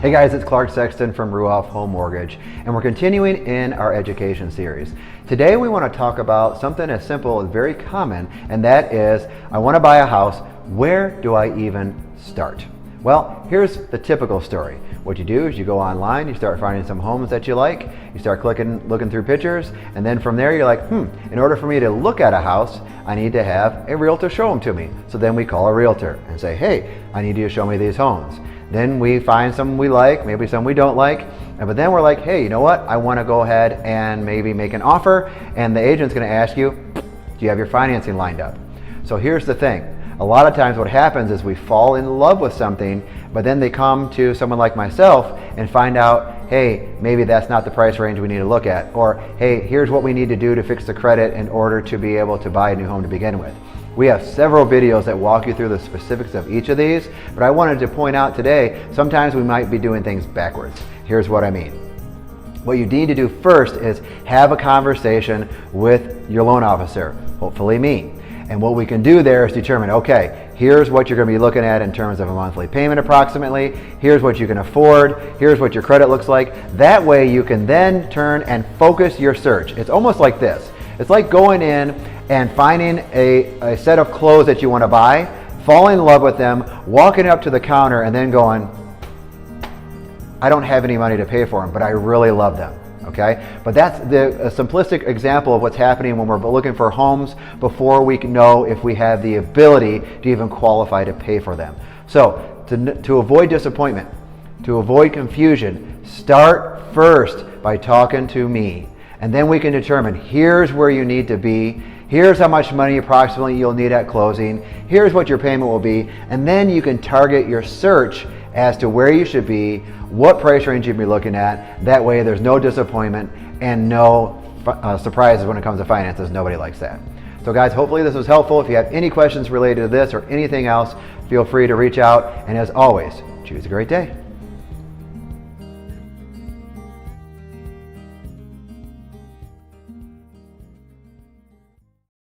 Hey guys, it's Clark Sexton from Ruoff Home Mortgage, and we're continuing in our education series. Today we want to talk about something as simple as very common, and that is, I want to buy a house. Where do I even start? Well, here's the typical story. What you do is you go online, you start finding some homes that you like, you start looking through pictures, and then from there you're like, in order for me to look at a house, I need to have a realtor show them to me. So then we call a realtor and say, hey, I need you to show me these homes. Then we find some we like, maybe some we don't like, but then we're like, hey, you know what? I want to go ahead and maybe make an offer, and the agent's going to ask you, do you have your financing lined up? So here's the thing. A lot of times what happens is we fall in love with something, but then they come to someone like myself and find out, hey, maybe that's not the price range we need to look at, or hey, here's what we need to do to fix the credit in order to be able to buy a new home to begin with. We have several videos that walk you through the specifics of each of these, but I wanted to point out today, sometimes we might be doing things backwards. Here's what I mean. What you need to do first is have a conversation with your loan officer, hopefully me. And what we can do there is determine, okay, here's what you're going to be looking at in terms of a monthly payment approximately, here's what you can afford, here's what your credit looks like. That way you can then turn and focus your search. It's almost like this. It's like going in and finding a set of clothes that you want to buy, falling in love with them, walking up to the counter and then going, I don't have any money to pay for them, but I really love them. Okay, but that's a simplistic example of what's happening when we're looking for homes before we know if we have the ability to even qualify to pay for them. So to avoid disappointment, to avoid confusion, start first by talking to me. And then we can determine, here's where you need to be, here's how much money approximately you'll need at closing, here's what your payment will be, and then you can target your search as to where you should be, what price range you'd be looking at. That way there's no disappointment and no surprises when it comes to finances. Nobody likes that. So guys, hopefully this was helpful. If you have any questions related to this or anything else, feel free to reach out. And as always, choose a great day.